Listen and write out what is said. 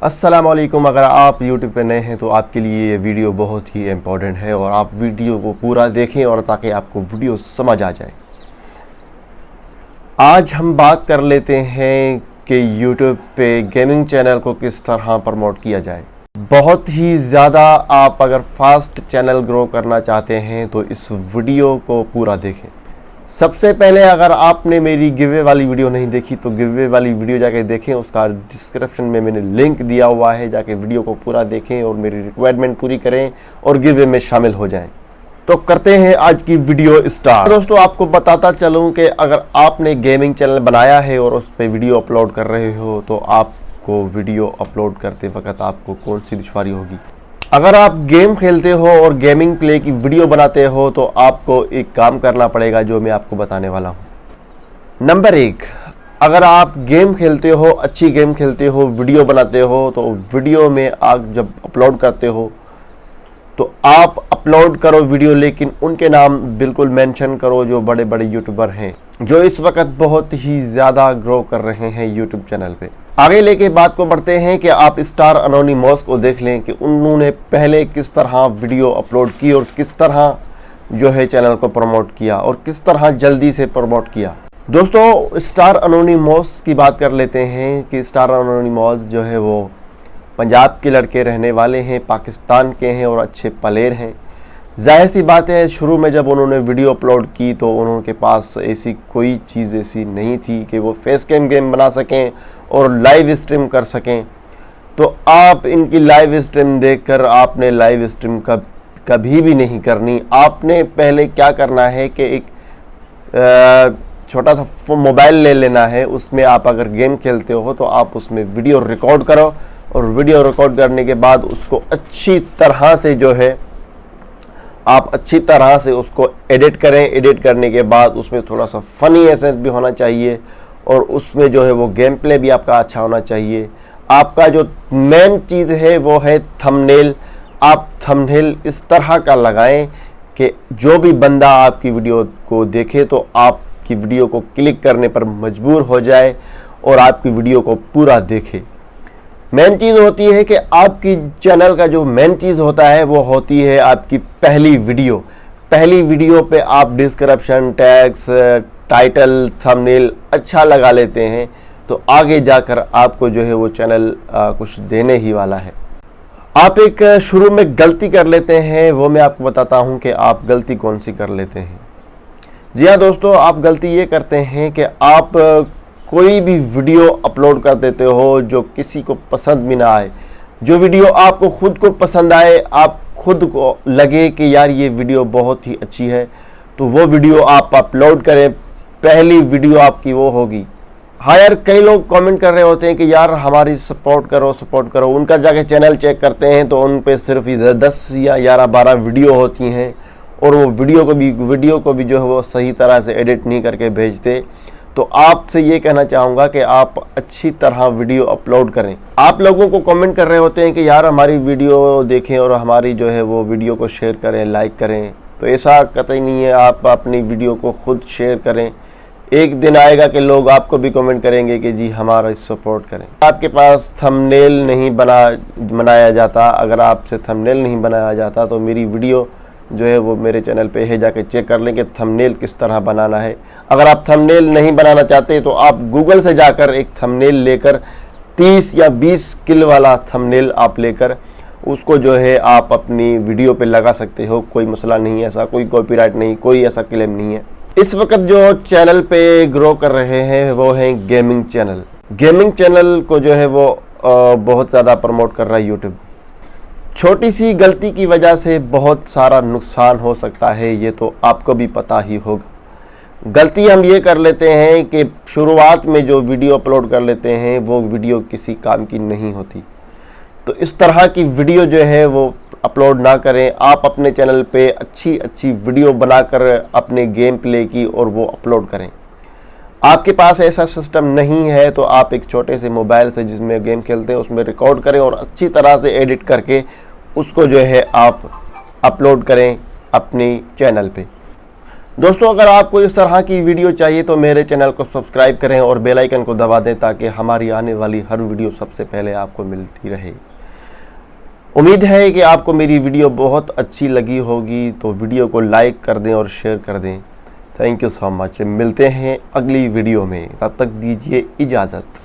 अस्सलाम वालेकुम। अगर आप YouTube पे नए हैं तो आपके लिए ये वीडियो बहुत ही इम्पोर्टेंट है और आप वीडियो को पूरा देखें और ताकि आपको वीडियो समझ आ जाए। आज हम बात कर लेते हैं कि YouTube पे गेमिंग चैनल को किस तरह प्रमोट किया जाए। बहुत ही ज़्यादा आप अगर फास्ट चैनल ग्रो करना चाहते हैं तो इस वीडियो को पूरा देखें। सबसे पहले अगर आपने मेरी गिवे वाली वीडियो नहीं देखी तो गिवे वाली वीडियो जाके देखें, उसका डिस्क्रिप्शन में मैंने लिंक दिया हुआ है, जाके वीडियो को पूरा देखें और मेरी रिक्वायरमेंट पूरी करें और गिवे में शामिल हो जाएं। तो करते हैं आज की वीडियो स्टार्ट। दोस्तों, आपको बताता चलूं कि अगर आपने गेमिंग चैनल बनाया है और उस पर वीडियो अपलोड कर रहे हो तो आपको वीडियो अपलोड करते वक्त आपको कौन सी दुश्वारी होगी। अगर आप गेम खेलते हो और गेमिंग प्ले की वीडियो बनाते हो तो आपको एक काम करना पड़ेगा जो मैं आपको बताने वाला हूं। नंबर 1, अगर आप गेम खेलते हो, अच्छी गेम खेलते हो, वीडियो बनाते हो तो वीडियो में आप जब अपलोड करते हो तो आप अपलोड करो वीडियो, लेकिन उनके नाम बिल्कुल मेंशन करो जो बड़े बड़े यूट्यूबर हैं जो इस वक्त बहुत ही ज़्यादा ग्रो कर रहे हैं यूट्यूब चैनल पे। आगे लेके बात को बढ़ते हैं कि आप स्टार अनोनिमस को देख लें कि उन्होंने पहले किस तरह वीडियो अपलोड की और किस तरह जो है चैनल को प्रमोट किया और किस तरह जल्दी से प्रमोट किया। दोस्तों, स्टार अनोनिमस की बात कर लेते हैं कि स्टार अनोनिमस जो है वो पंजाब के लड़के रहने वाले हैं, पाकिस्तान के हैं और अच्छे प्लेयर हैं। जाहिर सी बात है, शुरू में जब उन्होंने वीडियो अपलोड की तो उनके पास ऐसी कोई चीज़ ऐसी नहीं थी कि वो फेस कैम गेम बना सकें और लाइव स्ट्रीम कर सकें। तो आप इनकी लाइव स्ट्रीम देखकर आपने लाइव स्ट्रीम कभी भी नहीं करनी। आपने पहले क्या करना है कि एक छोटा सा मोबाइल ले लेना है, उसमें आप अगर गेम खेलते हो तो आप उसमें वीडियो रिकॉर्ड करो और वीडियो रिकॉर्ड करने के बाद उसको अच्छी तरह से जो है आप अच्छी तरह से उसको एडिट करें। एडिट करने के बाद उसमें थोड़ा सा फनी एसेंस भी होना चाहिए और उसमें जो है वो गेम प्ले भी आपका अच्छा होना चाहिए। आपका जो मेन चीज़ है वो है थंबनेल। आप थंबनेल इस तरह का लगाएं कि जो भी बंदा आपकी वीडियो को देखे तो आपकी वीडियो को क्लिक करने पर मजबूर हो जाए और आपकी वीडियो को पूरा देखे। मेन चीज़ होती है कि आपकी चैनल का जो मेन चीज़ होता है वो होती है आपकी पहली वीडियो। पहली वीडियो पे आप डिस्क्रिप्शन, टैग्स, टाइटल, थंबनेल अच्छा लगा लेते हैं तो आगे जाकर आपको जो है वो चैनल कुछ देने ही वाला है। आप एक शुरू में गलती कर लेते हैं, वो मैं आपको बताता हूं कि आप गलती कौन सी कर लेते हैं। जी हाँ दोस्तों, आप गलती ये करते हैं कि आप कोई भी वीडियो अपलोड कर देते हो जो किसी को पसंद भी ना आए। जो वीडियो आपको खुद को पसंद आए, आप खुद को लगे कि यार ये वीडियो बहुत ही अच्छी है, तो वो वीडियो आप अपलोड करें। पहली वीडियो आपकी वो होगी। हाँ यार, कई लोग कमेंट कर रहे होते हैं कि यार हमारी सपोर्ट करो। उनका जाके चैनल चेक करते हैं तो उन पे सिर्फ 10 या 11-12 वीडियो होती हैं और वो वीडियो को भी जो है वो सही तरह से एडिट नहीं करके भेजते। तो आपसे ये कहना चाहूँगा कि आप अच्छी तरह वीडियो अपलोड करें। आप लोगों को कमेंट कर रहे होते हैं कि यार हमारी वीडियो देखें और हमारी जो है वो वीडियो को शेयर करें, लाइक करें। तो ऐसा कतई नहीं है, आप अपनी वीडियो को खुद शेयर करें। एक दिन आएगा कि लोग आपको भी कमेंट करेंगे कि जी हमारा सपोर्ट करें। आपके पास थंबनेल नहीं बनाया जाता, अगर आपसे थंबनेल नहीं बनाया जाता तो मेरी वीडियो जो है वो मेरे चैनल पे है, जाके चेक कर लें कि थंबनेल किस तरह बनाना है। अगर आप थंबनेल नहीं बनाना चाहते तो आप गूगल से जाकर एक थंबनेल लेकर 30 या 20 किल वाला थंबनेल आप लेकर उसको जो है आप अपनी वीडियो पे लगा सकते हो। कोई मसला नहीं है, ऐसा कोई कॉपीराइट नहीं, कोई ऐसा क्लेम नहीं है। इस वक्त जो चैनल पे ग्रो कर रहे हैं वो है गेमिंग चैनल। गेमिंग चैनल को जो है वो बहुत ज़्यादा प्रमोट कर रहा है यूट्यूब। छोटी सी गलती की वजह से बहुत सारा नुकसान हो सकता है, ये तो आपको भी पता ही होगा। गलती हम ये कर लेते हैं कि शुरुआत में जो वीडियो अपलोड कर लेते हैं वो वीडियो किसी काम की नहीं होती। तो इस तरह की वीडियो जो है वो अपलोड ना करें। आप अपने चैनल पे अच्छी अच्छी वीडियो बनाकर अपने गेम प्ले की और वो अपलोड करें। आपके पास ऐसा सिस्टम नहीं है तो आप एक छोटे से मोबाइल से जिसमें गेम खेलते हैं उसमें रिकॉर्ड करें और अच्छी तरह से एडिट करके उसको जो है आप अपलोड करें अपनी चैनल पे। दोस्तों अगर आपको इस तरह की वीडियो चाहिए तो मेरे चैनल को सब्सक्राइब करें और बेल आइकन को दबा दें ताकि हमारी आने वाली हर वीडियो सबसे पहले आपको मिलती रहे। उम्मीद है कि आपको मेरी वीडियो बहुत अच्छी लगी होगी, तो वीडियो को लाइक कर दें और शेयर कर दें। Thank you so much. मिलते हैं अगली वीडियो में, तब तक दीजिए इजाज़त।